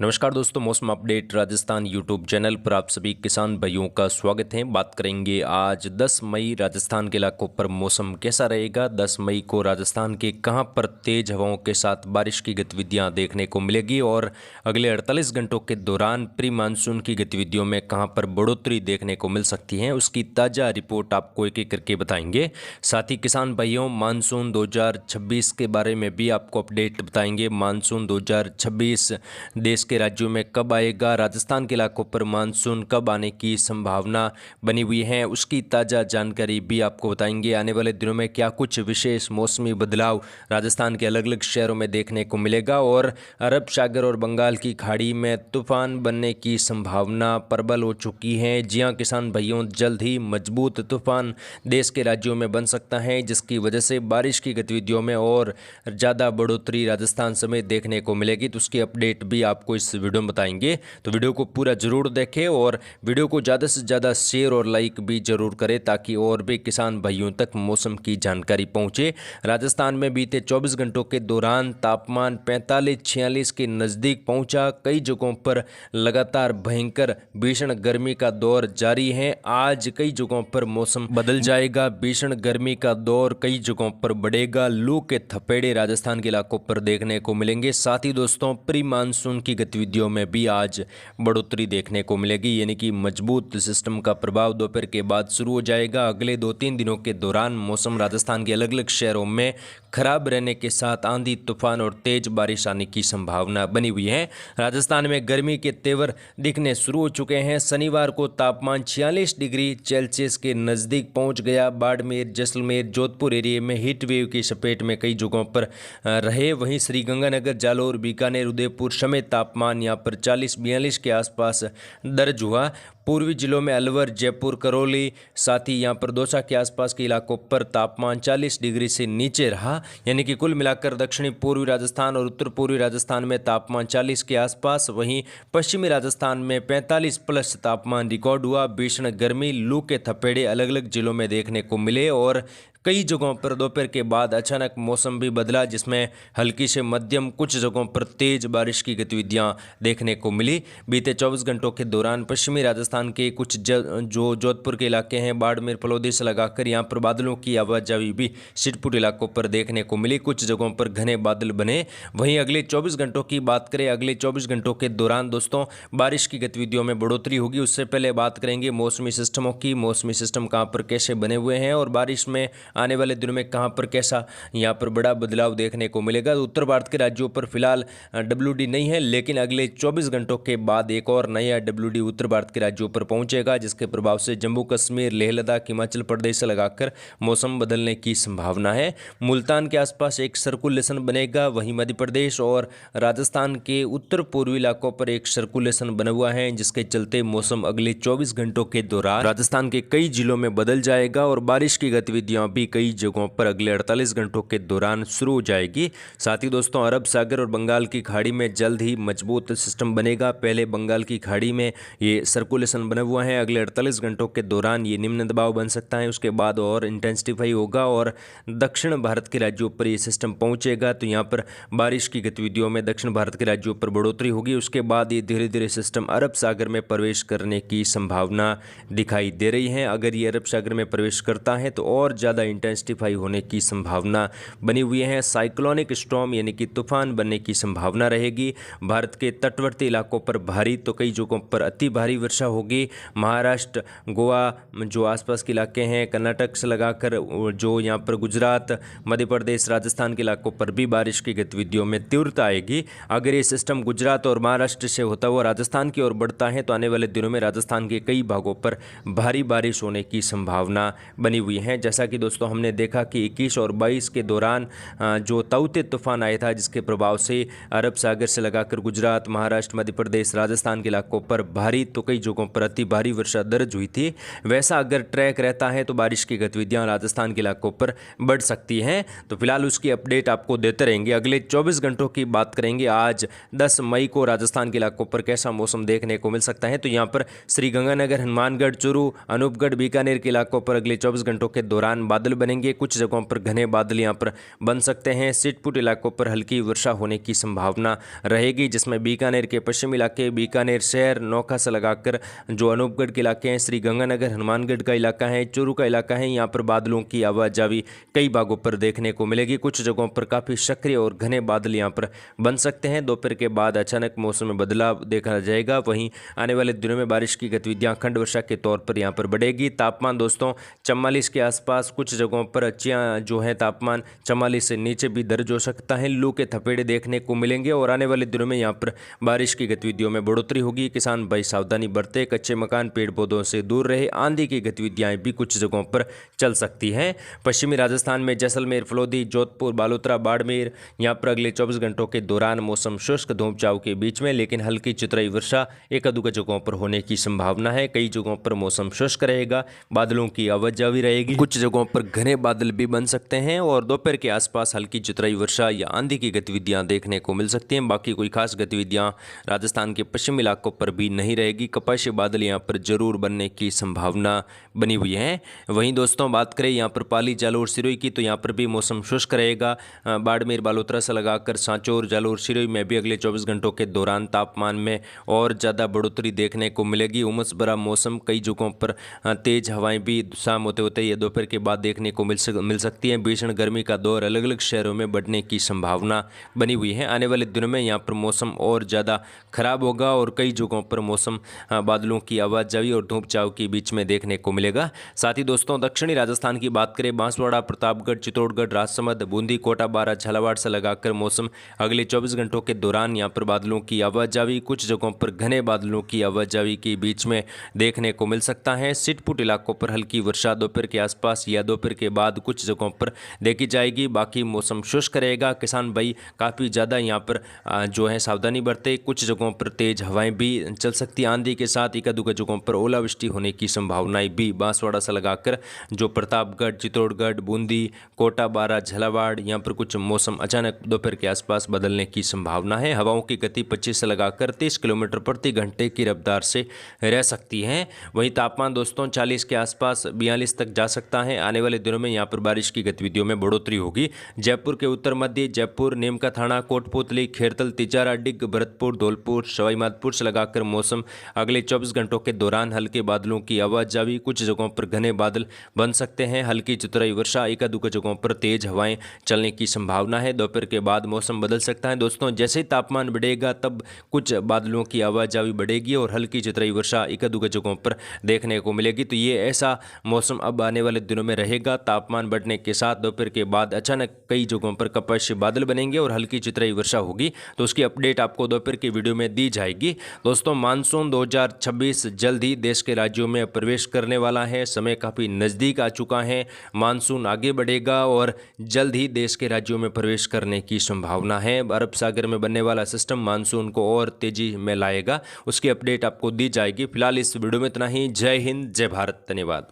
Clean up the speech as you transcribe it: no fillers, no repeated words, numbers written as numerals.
नमस्कार दोस्तों, मौसम अपडेट राजस्थान यूट्यूब चैनल पर आप सभी किसान भाइयों का स्वागत है। बात करेंगे आज 10 मई राजस्थान के इलाकों पर मौसम कैसा रहेगा। 10 मई को राजस्थान के कहां पर तेज हवाओं के साथ बारिश की गतिविधियां देखने को मिलेगी और अगले 48 घंटों के दौरान प्री मानसून की गतिविधियों में कहां पर बढ़ोतरी देखने को मिल सकती है, उसकी ताज़ा रिपोर्ट आपको एक एक करके बताएंगे। साथ ही किसान भाइयों, मानसून 2026 के बारे में भी आपको अपडेट बताएंगे। मानसून 2026 देश के राज्यों में कब आएगा, राजस्थान के इलाकों पर मानसून कब आने की संभावना बनी हुई है, उसकी ताज़ा जानकारी भी आपको बताएंगे। आने वाले दिनों में क्या कुछ विशेष मौसमी बदलाव राजस्थान के अलग अलग शहरों में देखने को मिलेगा और अरब सागर और बंगाल की खाड़ी में तूफान बनने की संभावना प्रबल हो चुकी है। जी हां किसान भाइयों, जल्द ही मजबूत तूफान देश के राज्यों में बन सकता है, जिसकी वजह से बारिश की गतिविधियों में और ज़्यादा बढ़ोतरी राजस्थान समेत देखने को मिलेगी। तो उसकी अपडेट भी आपको इस वीडियो में बताएंगे, तो वीडियो को पूरा जरूर देखें और वीडियो को ज़्यादा से ज़्यादा शेयर और लाइक भी जरूर करें ताकि और भी किसान भाइयों तक मौसम की जानकारी पहुंचे। राजस्थान में बीते 24 घंटों के दौरान तापमान 45-46 के नज़दीक पहुंचा। कई जगहों पर लगातार भयंकर भीषण गर्मी का दौर जारी है। आज कई जगहों पर मौसम बदल जाएगा, भीषण गर्मी का दौर कई जगहों पर बढ़ेगा। लू के थपेड़े राजस्थान के इलाकों पर देखने को मिलेंगे। साथ ही दोस्तों, प्री मानसून की गतिविधियों में भी आज बढ़ोतरी देखने को मिलेगी, यानी कि मजबूत सिस्टम का प्रभाव दोपहर के बाद शुरू हो जाएगा। अगले 2-3 दिनों के दौरान मौसम राजस्थान के अलग अलग शहरों में खराब रहने के साथ आंधी तूफान और तेज बारिश आने की संभावना बनी हुई है। राजस्थान में गर्मी के तेवर दिखने शुरू हो चुके हैं। शनिवार को तापमान 46 डिग्री सेल्सियस के नज़दीक पहुंच गया। बाड़मेर, जैसलमेर, जोधपुर एरिया में हीट वेव की चपेट में कई जगहों पर रहे। वहीं श्रीगंगानगर, जालौर, बीकानेर, उदयपुर समेत तापमान यहाँ पर 40-42 के आसपास दर्ज हुआ। पूर्वी जिलों में अलवर, जयपुर, करौली, साथ ही यहाँ पर दौसा के आसपास के इलाकों पर तापमान 40 डिग्री से नीचे रहा। यानी कि कुल मिलाकर दक्षिणी पूर्वी राजस्थान और उत्तर पूर्वी राजस्थान में तापमान 40 के आसपास, वहीं पश्चिमी राजस्थान में 45 प्लस तापमान रिकॉर्ड हुआ। भीषण गर्मी, लू के थपेड़े अलग अलग जिलों में देखने को मिले और कई जगहों पर दोपहर के बाद अचानक मौसम भी बदला, जिसमें हल्की से मध्यम, कुछ जगहों पर तेज बारिश की गतिविधियां देखने को मिली। बीते 24 घंटों के दौरान पश्चिमी राजस्थान के कुछ जो जोधपुर के इलाके हैं, बाड़मेर, फलौदी से लगाकर यहां पर बादलों की आवाजाही भी सिरपुर इलाकों पर देखने को मिली। कुछ जगहों पर घने बादल बने। वहीं अगले 24 घंटों की बात करें, अगले 24 घंटों के दौरान दोस्तों बारिश की गतिविधियों में बढ़ोतरी होगी। उससे पहले बात करेंगे मौसमी सिस्टमों की। मौसमी सिस्टम कहाँ पर कैसे बने हुए हैं और बारिश में आने वाले दिनों में कहां पर कैसा यहां पर बड़ा बदलाव देखने को मिलेगा। उत्तर भारत के राज्यों पर फिलहाल डब्ल्यूडी नहीं है, लेकिन अगले 24 घंटों के बाद एक और नया डब्ल्यूडी उत्तर भारत के राज्यों पर पहुंचेगा, जिसके प्रभाव से जम्मू कश्मीर, लेह लद्दाख, हिमाचल प्रदेश से लगाकर मौसम बदलने की संभावना है। मुल्तान के आसपास एक सर्कुलेशन बनेगा। वहीं मध्य प्रदेश और राजस्थान के उत्तर पूर्वी इलाकों पर एक सर्कुलेशन बना हुआ है, जिसके चलते मौसम अगले 24 घंटों के दौरान राजस्थान के कई जिलों में बदल जाएगा और बारिश की गतिविधियां भी कई जगहों पर अगले 48 घंटों के दौरान शुरू हो जाएगी। साथ ही दोस्तों, अरब सागर और बंगाल की खाड़ी में जल्द ही मजबूत सिस्टम बनेगा। पहले बंगाल की खाड़ी में ये सर्कुलेशन बना हुआ है, अगले 48 घंटों के दौरान ये निम्न दबाव बन सकता है, उसके बाद और इंटेंसिफाई होगा और दक्षिण भारत के राज्यों पर ये सिस्टम पहुंचेगा। तो यहाँ पर बारिश की गतिविधियों में दक्षिण भारत के राज्यों पर बढ़ोतरी होगी। उसके बाद ये धीरे धीरे सिस्टम अरब सागर में प्रवेश करने की संभावना दिखाई दे रही है। अगर ये अरब सागर में प्रवेश करता है तो और ज़्यादा इंटेंसिफाई होने की संभावना बनी हुई है। साइक्लोनिक स्टॉर्म यानी कि तूफान बनने की संभावना रहेगी। भारत के तटवर्ती इलाकों पर भारी तो कई जगहों पर अति भारी वर्षा होगी। महाराष्ट्र, गोवा, जो आसपास के इलाके हैं, कर्नाटक से लगाकर जो यहाँ पर गुजरात, मध्य प्रदेश, राजस्थान के इलाकों पर भी बारिश की गतिविधियों में तीव्रता आएगी। अगर ये सिस्टम गुजरात और महाराष्ट्र से होता हुआ राजस्थान की ओर बढ़ता है तो आने वाले दिनों में राजस्थान के कई भागों पर भारी बारिश होने की संभावना बनी हुई है। जैसा कि दोस्तों हमने देखा कि 21 और 22 के दौरान जो ताउते तूफान आया था, जिसके प्रभाव से अरब सागर से लगाकर गुजरात, महाराष्ट्र, मध्य प्रदेश, राजस्थान के इलाकों पर भारी तो कई जगहों पर अति भारी वर्षा दर्ज हुई थी। वैसा अगर ट्रैक रहता है तो बारिश की गतिविधियां राजस्थान के इलाकों पर बढ़ सकती हैं। तो फिलहाल उसकी अपडेट आपको देते रहेंगे। अगले 24 घंटों की बात करेंगे, आज 10 मई को राजस्थान के इलाकों पर कैसा मौसम देखने को मिल सकता है। तो यहाँ पर श्रीगंगानगर, हनुमानगढ़, चूरू, अनूपगढ़, बीकानेर के इलाकों पर अगले 24 घंटों के दौरान बादल बादल बनेंगे, कुछ जगहों पर घने बादल यहाँ पर बन सकते हैं। सिटपुट इलाकों पर हल्की वर्षा होने की संभावना रहेगी, जिसमें बीकानेर के पश्चिमी इलाके, बीकानेर शहर, नौखा से लगाकर जो अनूपगढ़ के इलाके हैं, श्री गंगानगर, हनुमानगढ़ का इलाका है, चूरू का इलाका है, यहाँ पर बादलों की आवाजावी कई भागों पर देखने को मिलेगी। कुछ जगहों पर काफ़ी सक्रिय और घने बादल यहाँ पर बन सकते हैं। दोपहर के बाद अचानक मौसम में बदलाव देखा जाएगा। वहीं आने वाले दिनों में बारिश की गतिविधियां खंड वर्षा के तौर पर यहाँ पर बढ़ेगी। तापमान दोस्तों 44 के आसपास, कुछ जगहों पर जो है तापमान 44 से नीचे भी दर्ज हो सकता है। लू के थपेड़े देखने को मिलेंगे और आने वाले दिनों में यहाँ पर बारिश की गतिविधियों में बढ़ोतरी होगी। किसान भाई सावधानी बरते, कच्चे मकान, पेड़ पौधों से दूर रहे। आंधी की गतिविधियां भी कुछ जगहों पर चल सकती हैं। पश्चिमी राजस्थान में जैसलमेर, फलोदी, जोधपुर, बालोतरा, बाड़मेर, यहाँ पर अगले 24 घंटों के दौरान मौसम शुष्क धूप छांव के बीच में, लेकिन हल्की चितराई वर्षा एक आध जगहों पर होने की संभावना है। कई जगहों पर मौसम शुष्क रहेगा, बादलों की आवाजावी रहेगी, कुछ जगहों पर घने बादल भी बन सकते हैं और दोपहर के आसपास हल्की चितराई वर्षा या आंधी की गतिविधियां देखने को मिल सकती हैं। बाकी कोई खास गतिविधियां राजस्थान के पश्चिमी इलाकों पर भी नहीं रहेगी। कपाशी बादल यहाँ पर जरूर बनने की संभावना बनी हुई है। वहीं दोस्तों बात करें यहाँ पर पाली, जालोर, सिरोही की, तो यहाँ पर भी मौसम शुष्क रहेगा। बाड़मेर, बालोतरा से लगाकर सांचौर, जालोर, सिरोही में भी अगले 24 घंटों के दौरान तापमान में और ज़्यादा बढ़ोतरी देखने को मिलेगी। उमस भरा मौसम, कई जगहों पर तेज हवाएं भी शाम होते होते या दोपहर के बाद देखने को मिल सकती हैं। भीषण गर्मी का दौर अलग अलग शहरों में बढ़ने की संभावना बनी हुई है। आने वाले दिनों में यहाँ पर मौसम और ज़्यादा खराब होगा और कई जगहों पर मौसम बादलों की आवाजावी और धूप छांव के बीच में देखने को मिलेगा। साथ ही दोस्तों दक्षिणी राजस्थान की बात करें, बांसवाड़ा, प्रतापगढ़, चित्तौड़गढ़, राजसमंद, बूंदी, कोटा, बारा, झालावाड़ से लगाकर मौसम अगले 24 घंटों के दौरान यहाँ पर बादलों की आवाजावी, कुछ जगहों पर घने बादलों की आवाजावी के बीच में देखने को मिल सकता है। सिटपुट इलाकों पर हल्की वर्षा दोपहर के आसपास या दोपहर के बाद कुछ जगहों पर देखी जाएगी। बाकी मौसम शुष्क रहेगा। किसान भाई काफ़ी ज़्यादा यहाँ पर जो है सावधानी बरते। कुछ जगहों पर तेज हवाएं भी चल सकती, आंधी के साथ एक आध जगहों पर ओलावृष्टि होने की संभावनाएं भी बांसवाड़ा से लगाकर जो प्रतापगढ़, चित्तौड़गढ़, बूंदी, कोटा, बारा, झालावाड़, यहाँ पर कुछ मौसम अचानक दोपहर के आसपास बदलने की संभावना है। हवाओं की गति 25 से लगाकर 30 किलोमीटर प्रति घंटे की रफ्तार से रह सकती है। वहीं तापमान दोस्तों 40 के आसपास 42 तक जा सकता है। आने वाले दिनों में यहाँ पर बारिश की गतिविधियों में बढ़ोतरी होगी। जयपुर के उत्तर मध्य, जयपुर, नीमका थाना, कोटपुतली, खेरतल, तिजारा, डिग, भरतपुर, धौलपुर, सवाईमाधोपुर से लगाकर मौसम अगले 24 घंटों के दौरान हल्के बादलों की आवाजावी, कुछ जगहों पर घने बादल बन सकते हैं। हल्की चितराई वर्षा, एक आध जगहों पर तेज हवाएं चलने की संभावना है। दोपहर के बाद मौसम बदल सकता है। दोस्तों जैसे ही तापमान बढ़ेगा तब कुछ बादलों की आवाजावी बढ़ेगी और हल्की चितराई वर्षा एक आध जगहों पर देखने को मिलेगी। तो ये ऐसा मौसम अब आने वाले दिनों में रहेगा। तापमान बढ़ने के साथ दोपहर के बाद अचानक कई जगहों पर कपाशी बादल बनेंगे और हल्की चितराई वर्षा होगी। तो उसकी अपडेट आपको दोपहर की वीडियो में दी जाएगी। दोस्तों मानसून 2026 जल्द ही देश के राज्यों में प्रवेश करने वाला है। समय काफ़ी नज़दीक आ चुका है। मानसून आगे बढ़ेगा और जल्द ही देश के राज्यों में प्रवेश करने की संभावना है। अरब सागर में बनने वाला सिस्टम मानसून को और तेजी में लाएगा। उसकी अपडेट आपको दी जाएगी। फिलहाल इस वीडियो में इतना ही। जय हिंद, जय भारत, धन्यवाद।